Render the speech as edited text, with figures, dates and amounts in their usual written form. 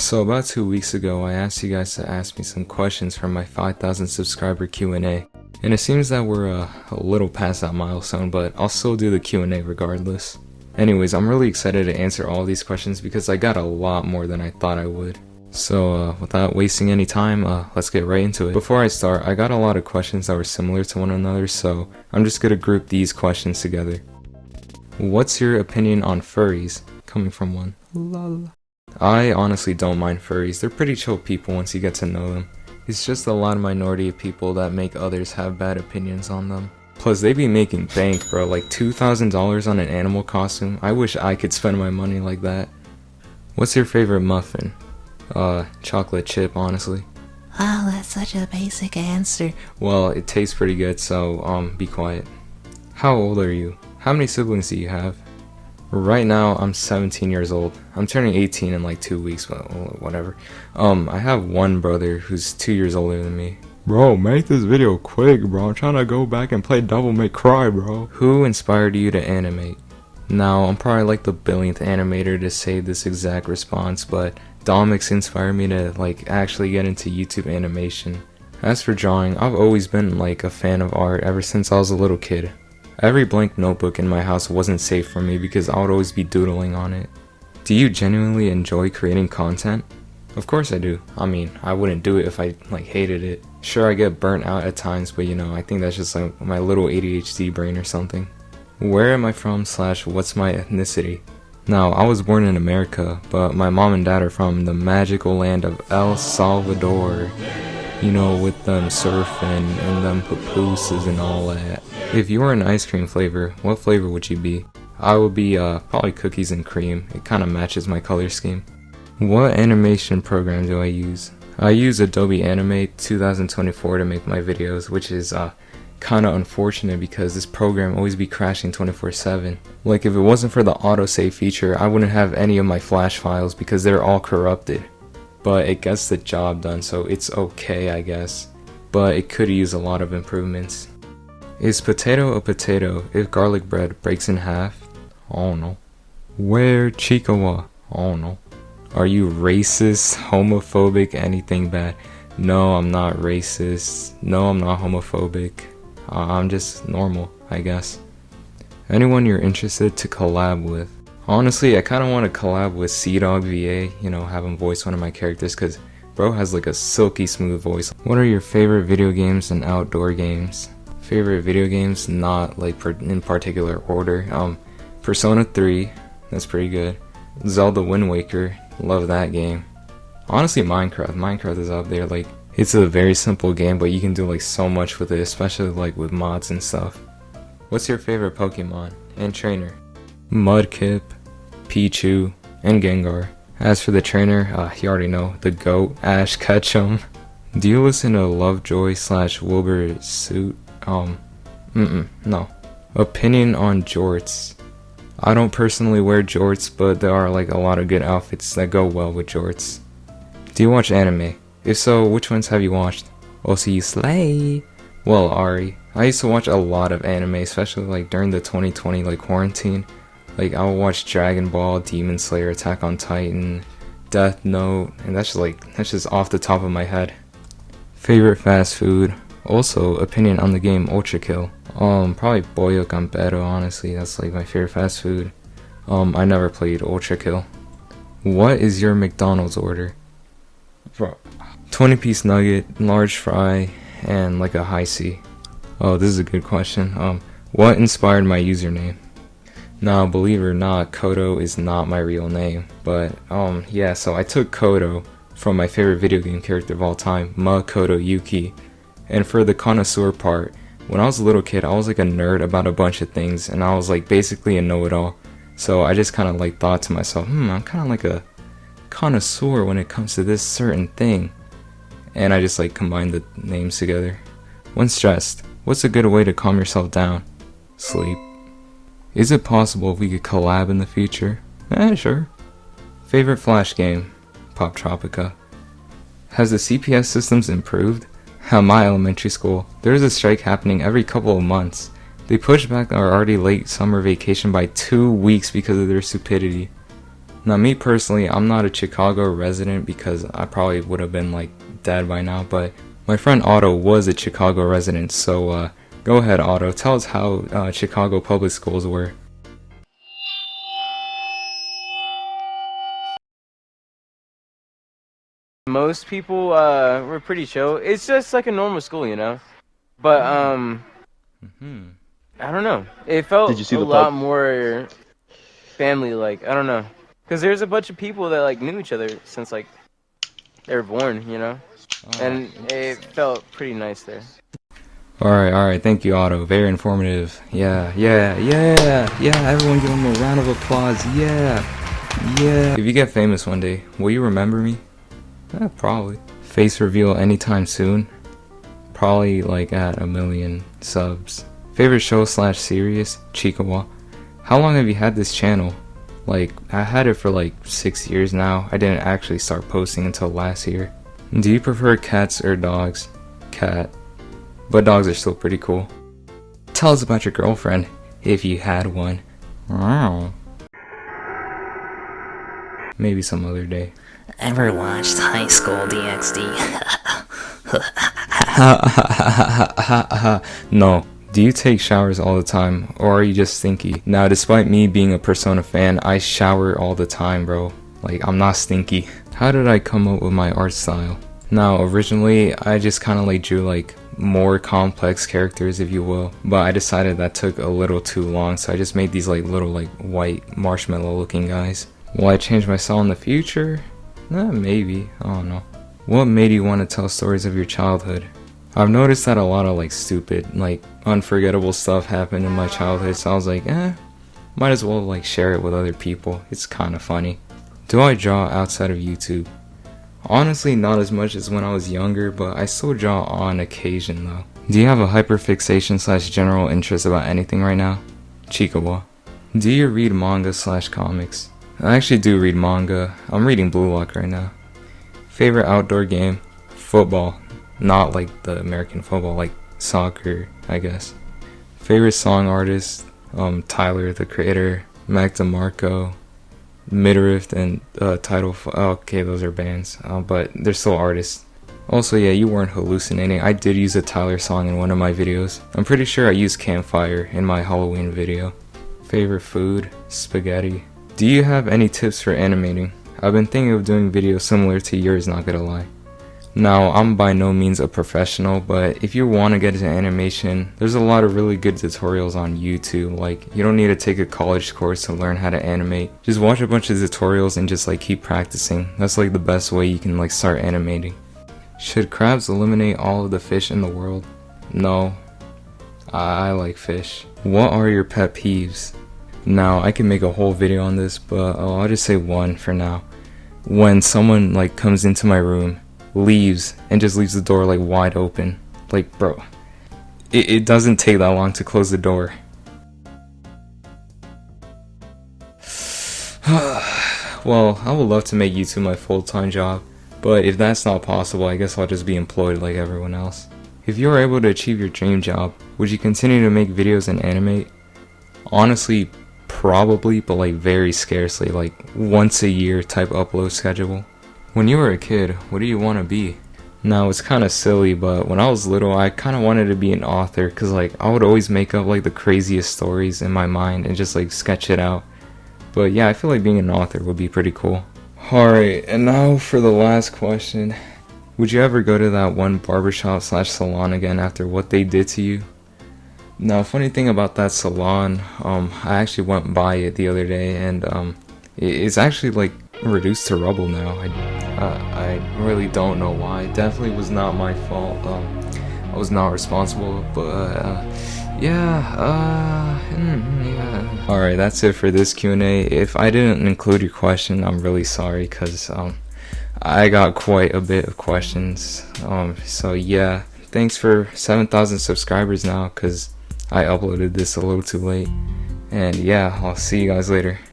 So about 2 weeks ago, I asked you guys to ask me some questions from my 5,000 subscriber Q&A. And it seems that we're a little past that milestone, but I'll still do the Q&A regardless. Anyways, I'm really excited to answer all these questions because I got a lot more than I thought I would. So without wasting any time, let's get right into it. Before I start, I got a lot of questions that were similar to one another, so I'm just gonna group these questions together. What's your opinion on furries? Coming from one. Lol. I honestly don't mind furries. They're pretty chill people once you get to know them. It's just a lot of minority of people that make others have bad opinions on them. Plus they be making bank, bro, like $2,000 on an animal costume. I wish I could spend my money like that. What's your favorite muffin? Chocolate chip, honestly. Oh, that's such a basic answer. Well, it tastes pretty good, so be quiet. How old are you? How many siblings do you have? Right now, I'm 17 years old. I'm turning 18 in like 2 weeks, but whatever. I have one brother who's 2 years older than me. Bro, make this video quick, bro. I'm trying to go back and play Devil May Cry, bro. Who inspired you to animate? Now, I'm probably like the billionth animator to say this exact response, but Domix inspired me to like actually get into YouTube animation. As for drawing, I've always been like a fan of art ever since I was a little kid. Every blank notebook in my house wasn't safe for me because I would always be doodling on it. Do you genuinely enjoy creating content? Of course I do. I mean, I wouldn't do it if I like hated it. Sure, I get burnt out at times, but you know, I think that's just like my little ADHD brain or something. Where am I from / what's my ethnicity? Now, I was born in America, but my mom and dad are from the magical land of El Salvador. You know, with them surfing and them pupusas and all that. If you were an ice cream flavor, what flavor would you be? I would be probably cookies and cream. It kind of matches my color scheme. What animation program do I use? I use Adobe Animate 2024 to make my videos, which is kind of unfortunate because this program always be crashing 24/7. Like if it wasn't for the autosave feature, I wouldn't have any of my flash files because they're all corrupted. But it gets the job done, so it's okay, I guess. But it could use a lot of improvements. Is potato a potato if garlic bread breaks in half? Oh no. Where Chikawa? Oh no. Are you racist, homophobic, anything bad? No, I'm not racist. No, I'm not homophobic. I'm just normal, I guess. Anyone you're interested to collab with? Honestly, I kind of want to collab with Seadog VA, you know, have him voice one of my characters because bro has like a silky smooth voice. What are your favorite video games and outdoor games? Favorite video games, not like in particular order. Persona 3, that's pretty good. Zelda Wind Waker, love that game. Honestly, Minecraft is up there. Like, it's a very simple game, but you can do like so much with it, especially like with mods and stuff. What's your favorite Pokemon and trainer? Mudkip, Pichu, and Gengar. As for the trainer, you already know, the GOAT, Ash Ketchum. Do you listen to Lovejoy / Wilbur Suit? No. Opinion on jorts. I don't personally wear jorts, but there are like a lot of good outfits that go well with jorts. Do you watch anime? If so, which ones have you watched? OC Slay. Well, Ari, I used to watch a lot of anime, especially like during the 2020 like quarantine. Like I would watch Dragon Ball, Demon Slayer, Attack on Titan, Death Note, and that's just off the top of my head. Favorite fast food. Also, opinion on the game Ultra Kill. Probably Pollo Campero, honestly. That's like my favorite fast food. I never played Ultra Kill. What is your McDonald's order? 20-piece nugget, large fry, and like a high C. Oh, this is a good question. What inspired my username? Now, believe it or not, Koto is not my real name. But, yeah, so I took Koto from my favorite video game character of all time, Koto Yuki. And for the connoisseur part, when I was a little kid, I was like a nerd about a bunch of things, and I was like basically a know-it-all. So I just kind of like thought to myself, I'm kind of like a connoisseur when it comes to this certain thing. And I just like combined the names together. When stressed, what's a good way to calm yourself down? Sleep. Is it possible if we could collab in the future? Sure. Favorite Flash game? Pop Tropica. Has the CPS systems improved? At my elementary school, there is a strike happening every couple of months. They pushed back our already late summer vacation by 2 weeks because of their stupidity. Now me personally, I'm not a Chicago resident because I probably would have been like dead by now, but my friend Otto was a Chicago resident, so go ahead Otto, tell us how Chicago public schools were. Most people were pretty chill. It's just like a normal school, you know. But I don't know. It felt Did you see a the lot pub? more family-like. I don't know, because there's a bunch of people that like knew each other since like they were born, you know, and it felt pretty nice there. Alright, thank you Otto, very informative. Yeah, everyone give him a round of applause, yeah. If you get famous one day, will you remember me? Probably. Face reveal anytime soon? Probably like at 1 million subs. Favorite show / series? Chikawa. How long have you had this channel? Like, I had it for like 6 years now. I didn't actually start posting until last year. Do you prefer cats or dogs? Cat. But dogs are still pretty cool. Tell us about your girlfriend, if you had one. Wow. Maybe some other day. Ever watched High School DxD? No. Do you take showers all the time, or are you just stinky? Now, despite me being a Persona fan, I shower all the time, bro. Like, I'm not stinky. How did I come up with my art style? Now, originally, I just kind of like drew like more complex characters, if you will, but I decided that took a little too long, so I just made these like little like white marshmallow looking guys. Will I change my style in the future? Maybe. I don't know. What made you want to tell stories of your childhood? I've noticed that a lot of like stupid, like unforgettable stuff happened in my childhood, so I was like, might as well like share it with other people. It's kind of funny. Do I draw outside of YouTube? Honestly, not as much as when I was younger, but I still draw on occasion though. Do you have a hyperfixation / general interest about anything right now? Chikawa. Do you read manga / comics? I actually do read manga. I'm reading Blue Lock right now. Favorite outdoor game? Football. Not like the American football, like soccer, I guess. Favorite song artist? Tyler, the Creator, Mac DeMarco, Midriff, and Tidal. Okay, those are bands, but they're still artists. Also, yeah, you weren't hallucinating. I did use a Tyler song in one of my videos. I'm pretty sure I used Campfire in my Halloween video. Favorite food? Spaghetti. Do you have any tips for animating? I've been thinking of doing videos similar to yours, not gonna lie. Now, I'm by no means a professional, but if you want to get into animation, there's a lot of really good tutorials on YouTube. Like, you don't need to take a college course to learn how to animate. Just watch a bunch of tutorials and just like keep practicing. That's like the best way you can like start animating. Should crabs eliminate all of the fish in the world? No. I like fish. What are your pet peeves? Now, I can make a whole video on this, but I'll just say one for now. When someone like comes into my room, leaves, and just leaves the door like wide open. Like, bro, it doesn't take that long to close the door. Well, I would love to make YouTube my full-time job, but if that's not possible, I guess I'll just be employed like everyone else. If you were able to achieve your dream job, would you continue to make videos and animate? Honestly, probably, but like very scarcely, like once a year type upload schedule. When you were a kid, what do you want to be? Now, it's kind of silly, but when I was little, I kind of wanted to be an author, because like I would always make up like the craziest stories in my mind and just like sketch it out. But yeah, I feel like being an author would be pretty cool. Alright, and now for the last question. Would you ever go to that one barbershop / salon again after what they did to you? Now, funny thing about that salon, I actually went by it the other day, and it's actually like reduced to rubble now. I really don't know why. It definitely was not my fault. I was not responsible, but yeah. Alright, that's it for this Q&A. If I didn't include your question, I'm really sorry, because I got quite a bit of questions. So yeah, thanks for 7,000 subscribers now, because I uploaded this a little too late. And yeah, I'll see you guys later.